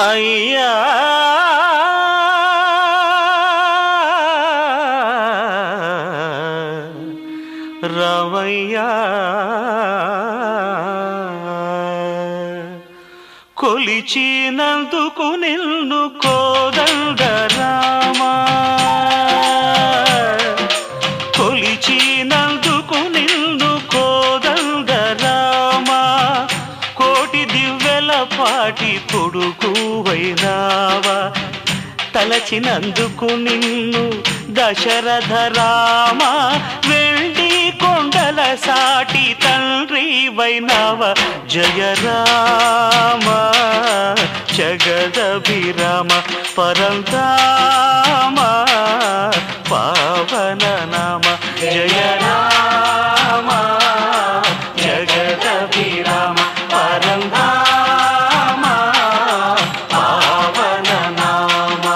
అయ్యా రామయ్యా కొలిచినందుకు నిన్ను కోదండ రామా కొలిచినందుకు నిన్ను కోదండ రామా కోటి దివ్వెల పాటి కొడుకువైనావా తలచినందుకు నిన్ను దశరథ రామా వెండి కొండల సాటి తండ్రి వైనావ జయ రామ జగదభిరామ పరంధామ పావన నామ జయ రామ జగదభిరామ పరంధామ పావన నామ.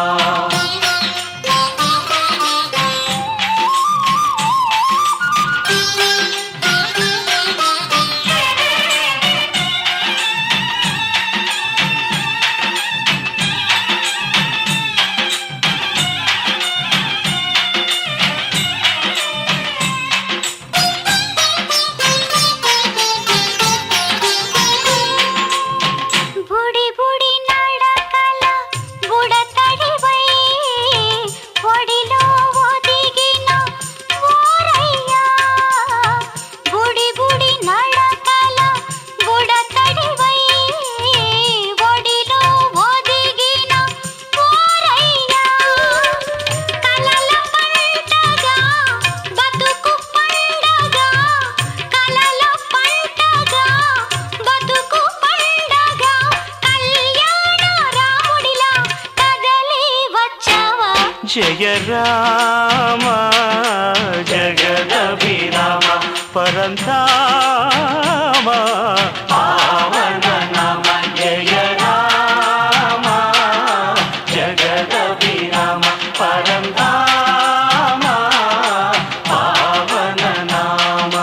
జయ రామ జగదభిరామ పరంధామ పావన నామ జయ రామ జగదభిరామ పరంధామ పావన నామ.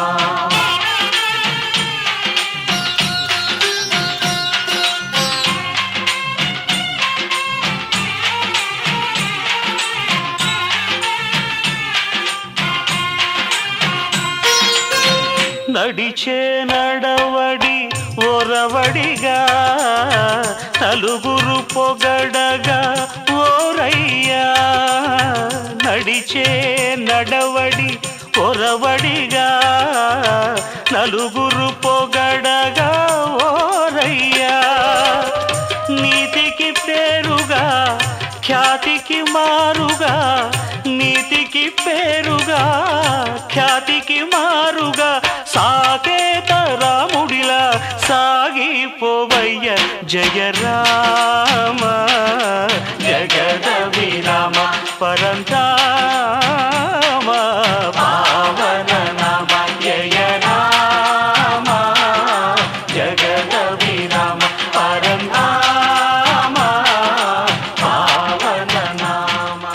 నడిచే నడవడి ఓరవడిగా నలుగురు పొగడగా ఓరయ్యా నడిచే నడవడి ఓరవడిగా నలుగురు పొగడగా ఓరయ్యా నీతికి పేరుగా ఖ్యాతికి మారుగా నీతికి పేరుగా ఖ్యాతికి మారుగా సాకేత రాముడిలా సాగిపోవయ్య జయ రామ జగదభిరామ పరంధామ పావన నామ జయ రామ జగదభిరామ పరంధామ పావన నామ.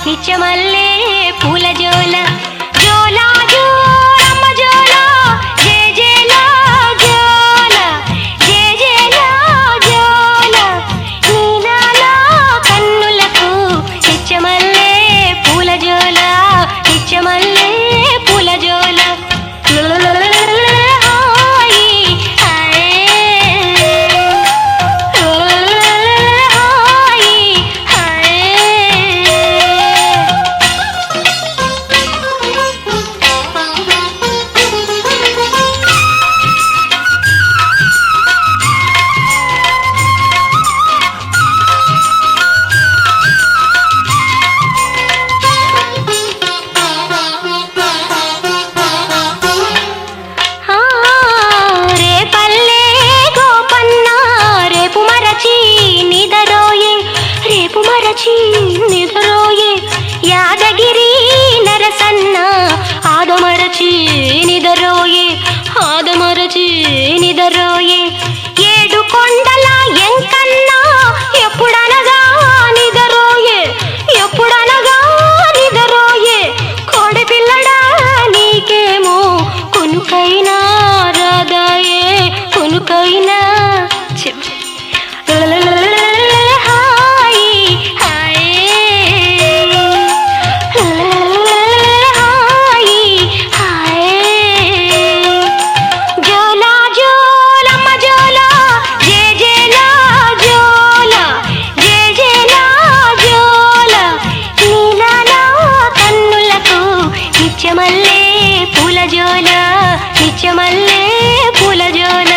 నిత్యమల్లే పూల జోల జోలా జోలమ్మ జోల జే జేలా జోల జే జేలా జోల నీలాలా కన్నులకు నిత్యమల్లే పూల జోల నిత్యమల్లే పూల జోల ఆదమరచి నిదరోయే యాదగిరి నరసన్న ఆదమరచి నిదరోయే ఆదమరచి నిదరోయే ఏడు కొండల ఎంకన్నా ఎప్పుడనగా నిదరోయే ఎప్పుడనగా నిదరోయే కోడి పిల్లడా నీకేమో కొనుకైనా రాదాయే కొనుకైనా చెప్ నిత్యమల్లే పూలజోల నిత్యమల్లే పూలజోల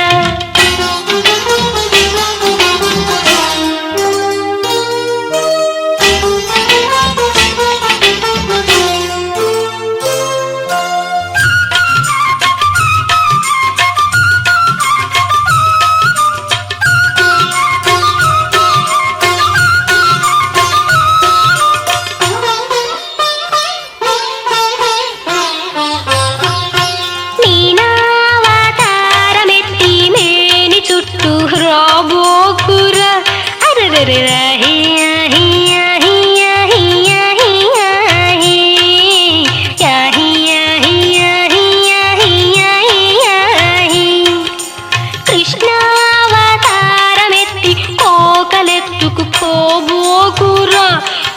కృష్ణావతారమెత్తి కోకలెత్తుకు పోబోకురా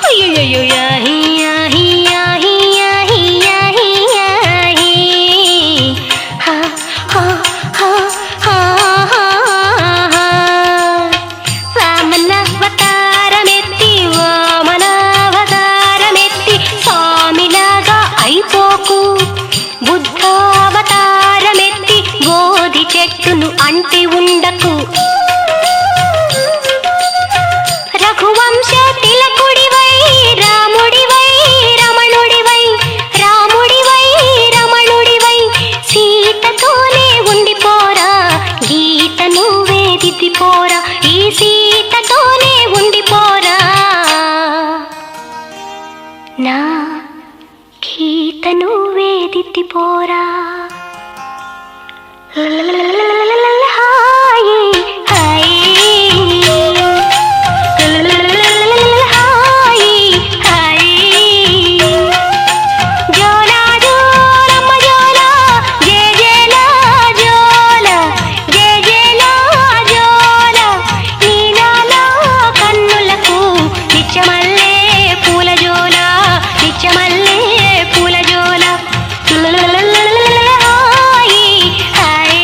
అయ్యయ్యో యాహి యాహి యాహి యాహి యాహి యాహి హా హా హా హా వామనావతారమెత్తి వామనావతారమెత్తి స్వామిలాగా అయిపోకు బుద్ధావతారమెత్తి బోధి చెట్టును అంటి ఉండకు రఘువంశ తిలకుడివై రాముడివై రమణుడివై రాముడివై రమణుడివై సీతతోనే ఉండిపోరా గీత నువ్వే దిద్దిపోరా ఈ సీతతోనే ఉండిపోరా నా గీత నువ్వే దిద్దిపోరా హాయి హాయి హాయి హాయి జోలా జోలమ్మ జోలా జే జేలా జోలా జే జేలా జోలా నీలాలా కన్నులకు నిత్యమల్లే పూలజోలా నిత్యమల్లే పూలజోలా హాయి హాయి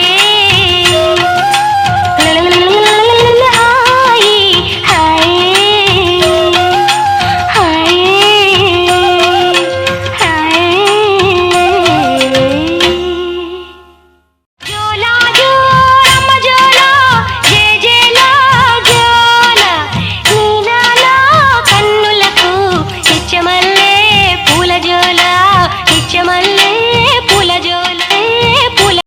నిత్యమల్లే పూలజోలే పూల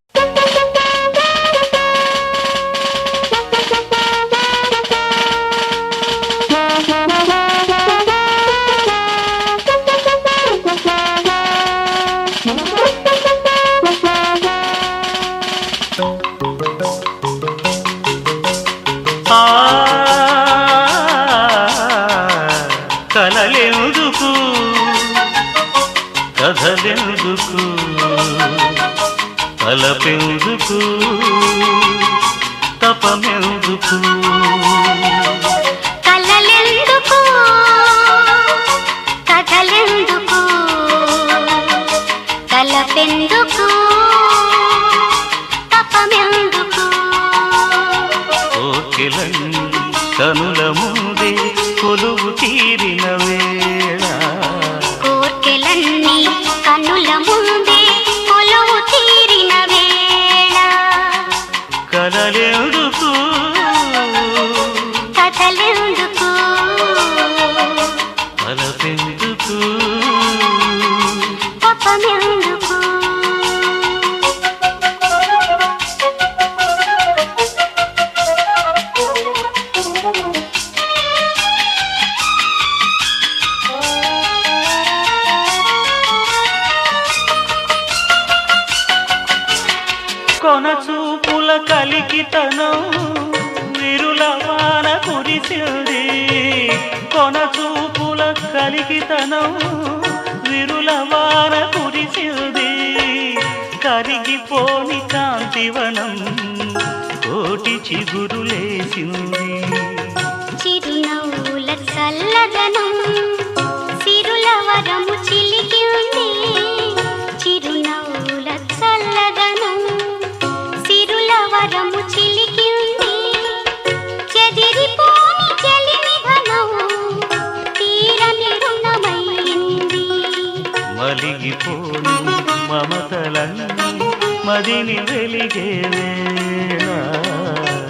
కలలెందుకు కథలెందుకు తలపెందుకు తపమెందుకు కలలెందుకు కథలెందుకు తలపెందుకు తపమెందుకు కోకిలన్నీ కనుల ముందే కొలువు తీరిన వేళ కోర్కెలన్నీ కన్నుల ముందే కొలువు తీరిన వేళ కలలెందుకు కథలెందుకు తలపెందుకు తపమెందుకు కొనచూపుల కలికితనం విరుల వాన కురిసింది కొనచూపుల కలికితనం విరుల వాన కురిసింది కరిగిపోని కాంతివనం కోటి చిగురులేసింది చిరునవ్వుల చల్లదనం సిరుల వరము చిలికింది చిరునవ్వుల చల్లదనం సిరుల వరము చిలికింది చెదిరిపోని చెలిమి ఘనం తీరని రుణమైంది మలిగిపోని మమతలన్నీ మదిని వెలిగే వేళ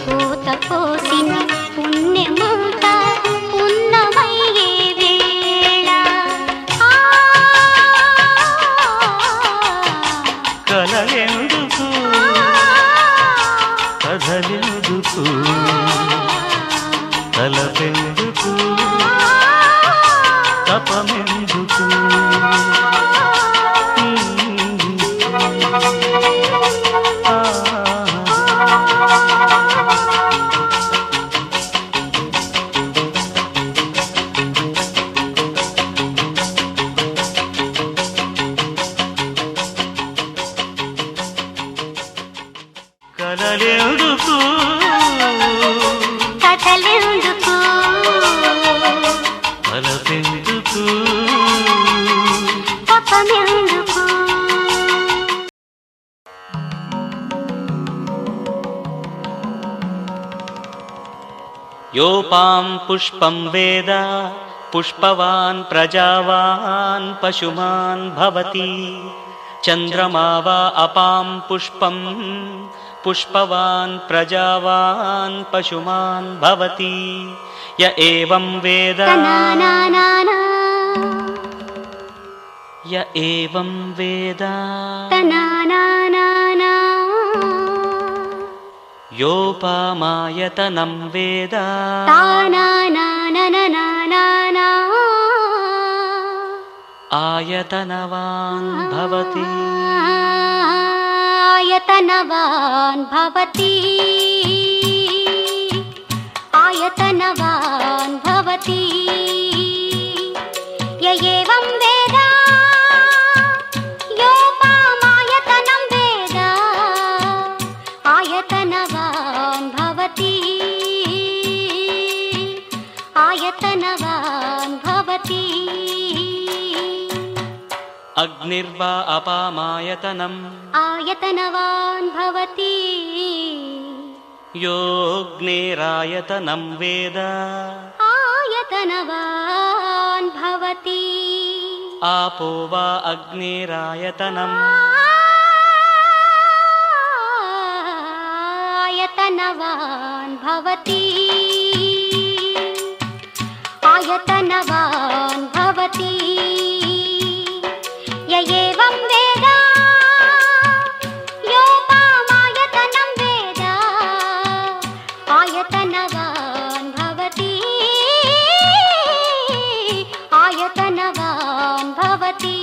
కోత కోసిన పుణ్యమంత పున్నమయ్యే వేళ కలలెందుకు కథలెందుకు తలపెందుకు తపమెందుకు కలలెందుకు కథలెందుకు తలపెందుకు తపమెందుకు యోపాం పుష్పం వేద పుష్పవాన్ ప్రజావాన్ పశుమాన్ భవతి చంద్రమా వా అపాం పుష్పం పుష్పవాన్ ప్రజావాన్ పశుమాన్ భవతి య ఏవం వేద తనానానానా య ఏవం వేద తనానానానా యోపామాయతనం వేద తానానానానానానా ఆయతనవాన్ భవతి ఆయతనవాన్ భవతి ఆయతనవాన్ భవతి య ఏవం వేద యోపామాయతనం వేద ఆయతనవాన్ భవతి ఆయతనవాన్ భవతి అగ్నిర్వా అపామాయతనం ఆయతనవాన్ భవతి యోగ్నేరాయతనం వేద ఆయతనవాన్ భవతి ఆపో వా అగ్నిరాయతనం ఆయతనవాన్ భవతి ఆయతనవాన్ భవతి య ఏవం వేద యోపామాయతనం వేద ఆయతనవాన్ భవతి ఆయతనవాన్ భవతి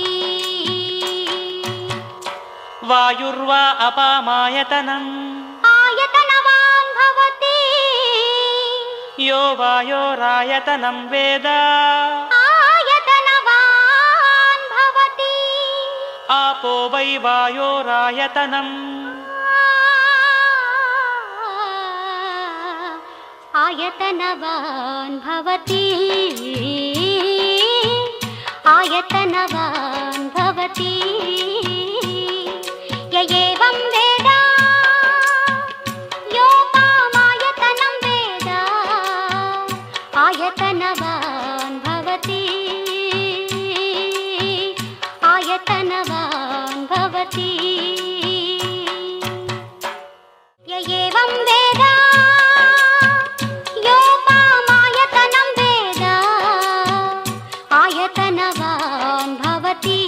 వాయుర్వా అపామాయతనం ఆయతనవాన్ భవతి యో వాయోరాయతనం వేద ఆయతనవాన్ భవతి ఆపో వై వాయోరాయతనం ఆయతనవాన్ భవతి ఆయతనవాన్ భవతి య ఏవం వేద యోపామాయతనం వేద ఆయతనవాన్ భవతి ఆయతనవాన్ భవతి య ఏవం వేద యోపామాయతనం వేద ఆయతనవాన్ భవతి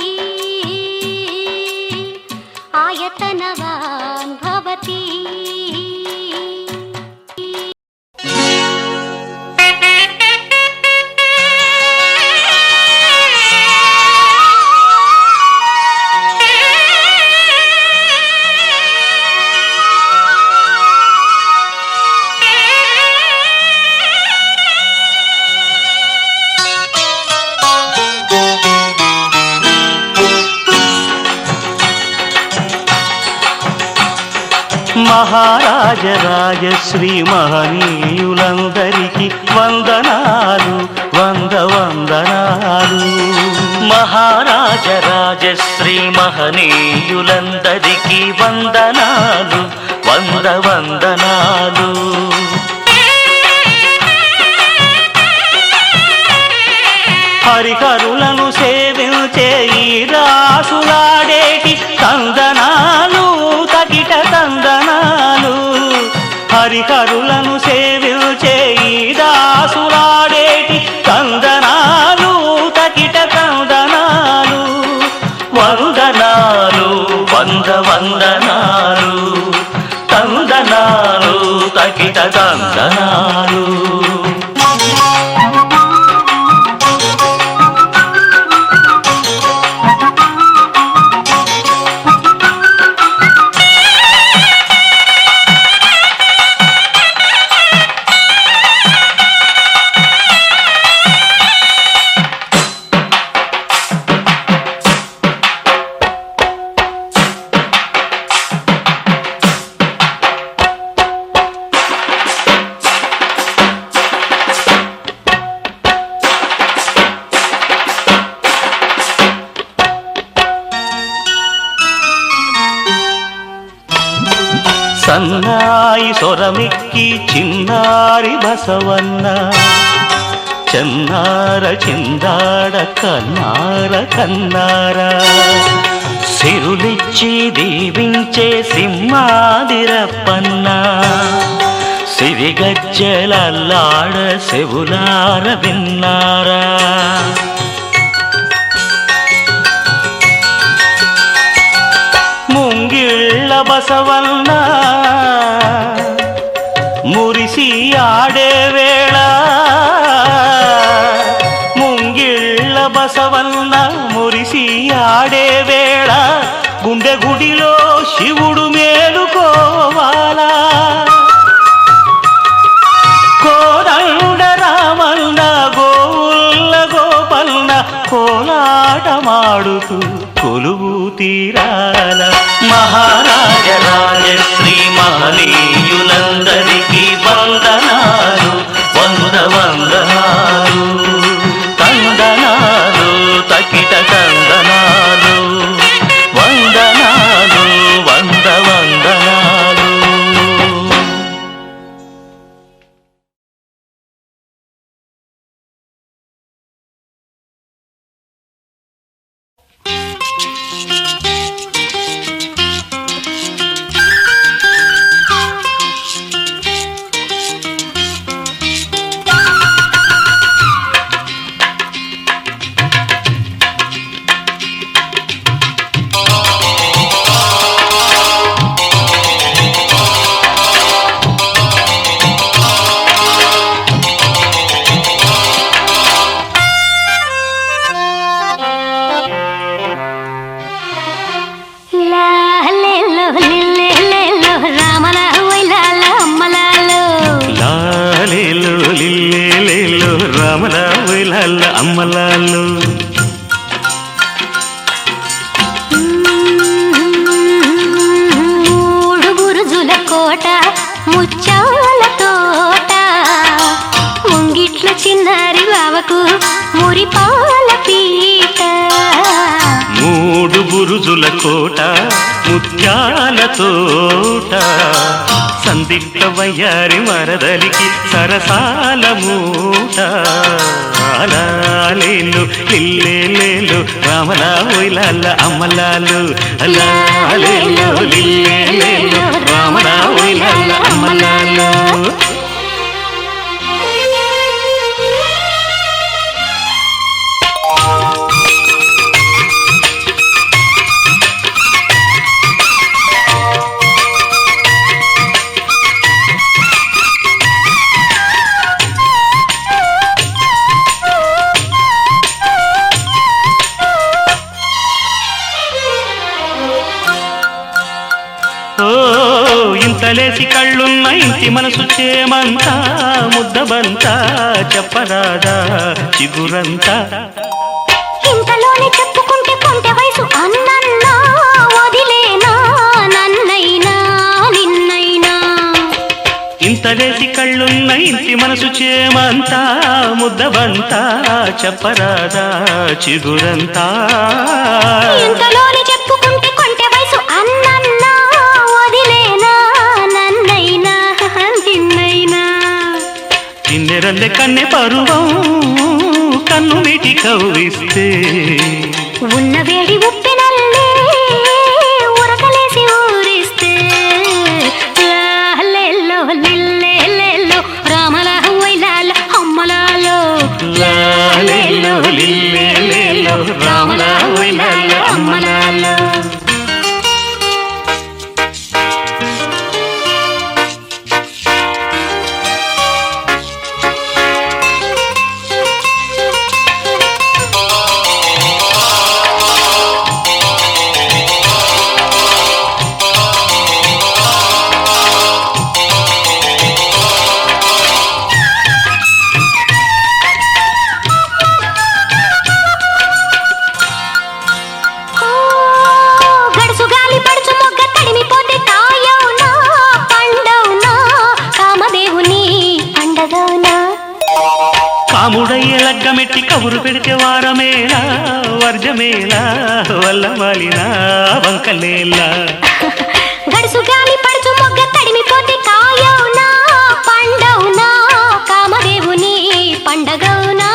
మహారాజ రాజశ్రీ మహనీయులందరికీ వందనాలు వందనాలు. మహారాజ రాజశ్రీ మహనీయులందరికీ వందనాలు వందనాలు. హరిహరులను సేవించే ఈ రాసులాడేటి తందనాలు తకిట తందనాలు. హరిహరులను సేవించే ఈ రాసులాడేటి తందనాలు తకిట తందనాలు. వందనాలు వందనాలు. తందనాలు తకిట తందనాలు. సన్నాయి సొరమిక్కి చిన్నారి బసవన్న చెన్నార చిందాడ కన్నార కన్నారా. సిరులిచ్చి దీవించే సింహాదిరప్పన్న సిరిగజ్జలల్లాడ సెవులార విన్నారా. ముంగిళ్ళ బసవన్న మురిసి ఆడే వేళ. ముంగిళ్ళ బసవన్న మురిసి ఆడే వేళ గుండె గుడిలో శివుడు మేలుకోవాలా. కోదండ రామన్న గోవుల్ల గోపన్న కోలాటమాడుతూ కొలువు తీరాల. మహారాజ రాజశ్రీ మహనీయులందరికీ వందనాలు వందనాలు. తందనాలు తకిట తందనాలు. వందనాలు వందనాలు. రామలాల అమ్మలాలు. మూడు బురుజుల కోట ముచ్చాల తోట ముంగిట్ల చిన్నారి బావకు మురిపాల పీట. మూడు బురుజుల కోట ముత్యాల తోట సందిగ్ధ వయ్యారి మరదలికి సరసాల మూట. అలాలేలు లిల్లేలు రామలా ఒయిలాల అమ్మలాలు. అలాలేలు లిల్లేలు రామలా ఒయిలాల అమ్మలాలు. ఇంతలేసి కళ్ళున్న ఇంటి మనసు చేమంతా ముద్దబంతా చెప్పరాదా చిగురంతా. ఇంతలోనే చెప్పుకుంటే కొంటె వయసు అన్నన్నా వదిలేనా నన్నైనా నిన్న ఇంతలేసి కళ్ళున్న ఇంటి మనసు చేమంతా ముద్దబంతా చెప్పరాదా చిగురంతా ఇంతలోని చెప్పుకుంటే కొంటె వయసు అన్నన్నా వదిలేనా నన్నైనా నిన్నైనా కిన్నెరల్లె కన్నె పరువం కన్ను మీటి కవ్విస్తే ఉన్న వేడి ఉప్పెనల్లే ఉరకలేసి ఊరిస్తే లాలెల్లో లిల్లెల్లో రామల వైలాల అమ్మలాలో లాలెల్లో లిల్లెల్లో రామల వైలాల అమ్మలాలో కాముడయ్య లగ్గమెట్టి కబురు పెడితే వారమేలా వర్జమేలా వల్ల మాలినా వంకలేలా గడుసు గాలి పడుచు మొగ్గ తడిమిపోతే కాయవునా పండవునా కామదేవుని పండగవునా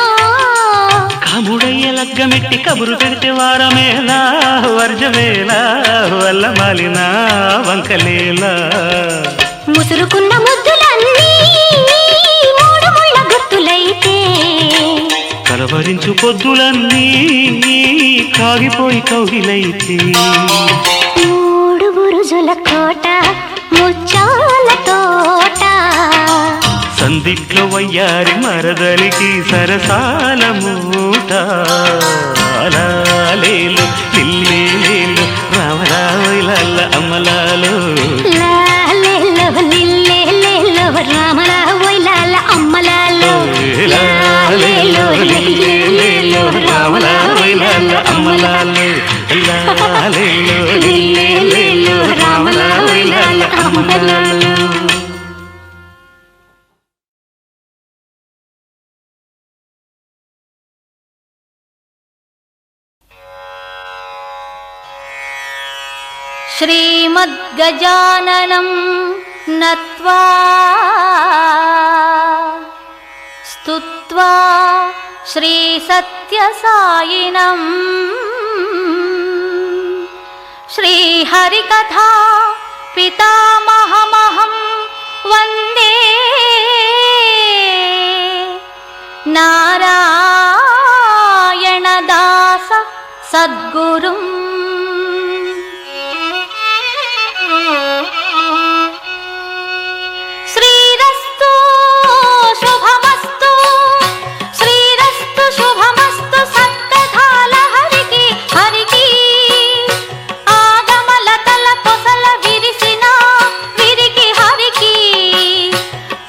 కాముడయ్య లగ్గమెట్టి కబురు పెడితే వారమేలా వర్జమేలా వల్ల మాలినా వంకలేలా ముసురుకున్న ముద్దులన్నీ మూడు ముళ్ళ గుర్తులైతే కలవరించు పొద్దులన్నీ కాగిపోయి కౌగిలైతే మూడు బురుజుల కోట ముచ్చాల తోట సందిట్లో వయ్యారి మరదలికి సరసాల మూట లాలేలు లిల్లేలు రామరావులల్ల అమ్మలాలు లాలెల్లో లిల్లెల్లో రామల వైలాల అమ్మలాలో లాలేలు లిల్లేలు రామరావులల్ల అమ్మలాలు లాలేలు లిల్లేలు రామరావులల్ల అమ్మలాలు శ్రీమద్గజాననం నత్వా స్తుత్వా శ్రీసత్యసాయినం శ్రీహరికథా పితామహమహం వందే నారాయణదాస సద్గురుం శ్రీరస్తు శుభమస్తు శ్రీరస్తు శుభమస్తు సత్కథాల హరికి హరికి ఆగమలతల కొసల విరిసిన విరికి హరికి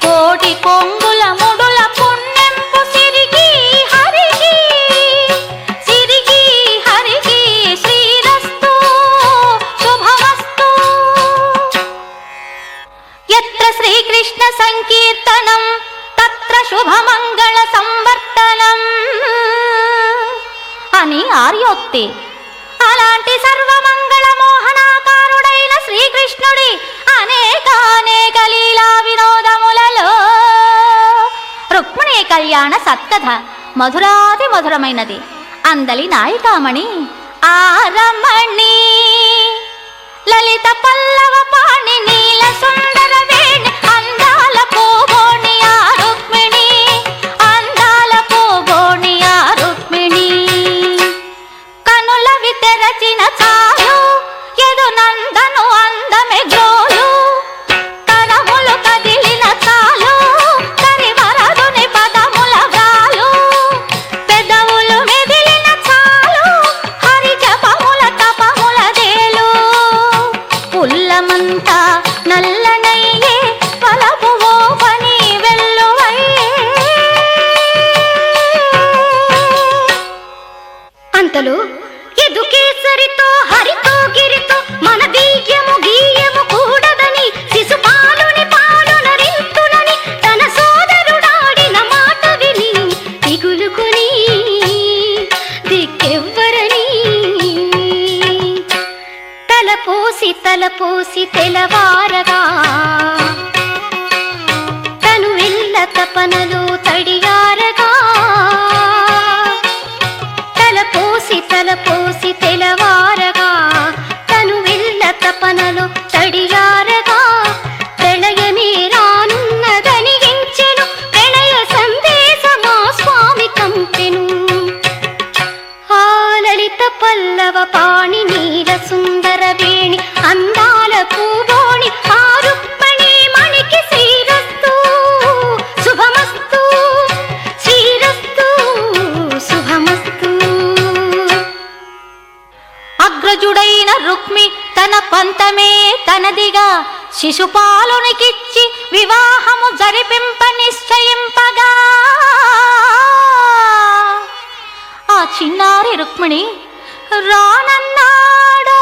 కోటి కొంగుల ముడుల పుణ్యంపు సిరికి హరికి సిరికి హరికి శ్రీరస్తు శుభమస్తు యత్ర శ్రీకృష్ణ సంకీర్తనం తత్ర శుభమంగళ సంవర్తనం అని ఆర్యోక్తి. అలాంటి సర్వమంగళ మోహనాకారుడైన శ్రీకృష్ణుడి అనేక లీలా వినోదములలో రుక్మిణీ కళ్యాణ సత్కథ మధురాతి మధురమైనది. అందలి నాయికామణి ఆరమణి లలిత పల్లవ పాణి నీల సుందర వేణి అందాల పూగోణి ఆ రుక్మిణి అందాల పూగోణి ఆ రుక్మిణి కనులవి తెరచిన చాలు ఎదు నందను అందమె గ్రోలు తరములు కదిలిన చాలు కరివరదుని పదముల వ్రాలు పెదవులు మెదిలిన చాలు హరి జపముల తపముల దేలు పుల్లమంతా నల్లనయ్యే పలపువో పని వెల్లువయ్యే. అంతలో ఎదుకేసరితో హరితో గిరితో మన బియ్యము గీయము కూడదని శిశుపాలుని పాలున రింతున తెలవారగా తను ఇల్ల తపనలు తడియారగా తలపోసి తెలవారగా తను ఇల్ల తపనలు తడియారగా ప్రళయమే రానున్నదని ఎంచెను ప్రణయ సందేశమా స్వామి కంపెను ఆ లలిత పల్లవ పాణి నీల సుందర వేణి అందాల పూబోణి ఆ రుక్మిణీ మణికి శ్రీరస్తు శుభమస్తు శ్రీరస్తు శుభమస్తు. అగ్రజుడైన రుక్మి తన పంతమే తనదిగా శిశుపాలునికిచ్చి వివాహము జరిపింప నిశ్చయింపగా ఆ చిన్నారి రుక్మిణి రానన్నాడో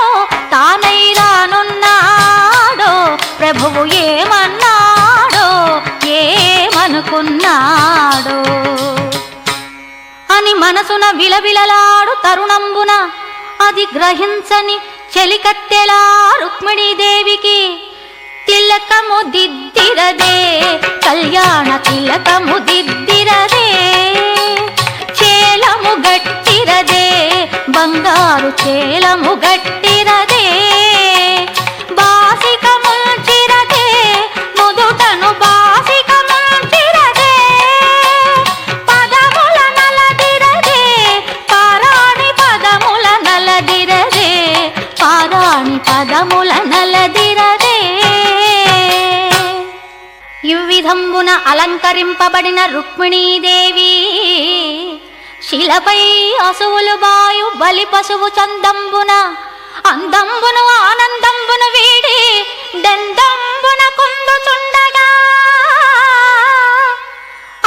తానై రానున్నాడో ప్రభువు ఏమన్నాడో ఏమనుకున్నాడో అని మనసున విలవిలలాడు తరుణంబున అది గ్రహించని చెలికత్తెలా రుక్మిణీదేవికి తిలకము దిద్దిరదే కళ్యాణ తిలకము దిద్దిరదే చేలము గట్టిరదే బంగారు చేలము గట్టిరదే బాసిక ముంచిరదే నుదుటను బాసిక ముంచిరదే పదముల నలదిరదే పారాణి పదముల నలదిరదే పారాణి పదముల నలదిరదే. ఇవ్విధంబున అలంకరింపబడిన రుక్మిణీదేవి శిలపై అసువులు బాయు బలి పశువు చందంబున అందంబును ఆనందంబును వీడి దందంబున కుందుచుండగా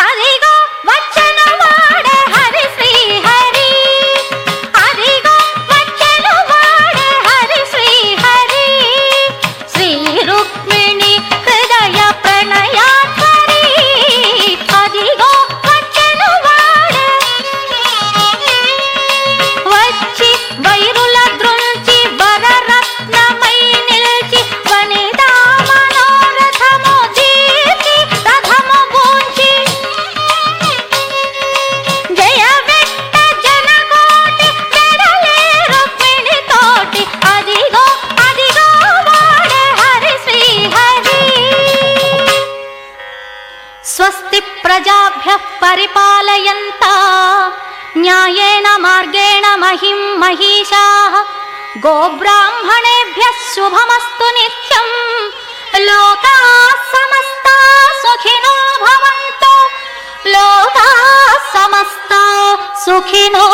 అదిగో వచ్చెను వాడే హరి శ్రీ హరి అదిగో వచ్చెను వాడే హరి శ్రీ హరి శ్రీ రుక్మిణి హృదయ ప్రణయాత్మరి అదిగో వచ్చెను వాడే వచ్చి వైరుల దృంచి వరరత్నమై నిల్చి వనితా మనోరథము దీర్చి రథము గూంచి జయ వెట్ట జనకోటి వెడలే రుక్మిణి తోటి అదిగో అదిగో వాడే హరి శ్రీ హరి. స్వస్తి ప్రజాభ్యః పరిపాలయంతా న్యాయేన మార్గేణ మహిం మహిషాః గోబ్రాహ్మణేభ్యः శుభమస్తు నిత్యం లోకాः సమస్తాः సుఖినో భవంతు లోకాः సమస్తాः సుఖినో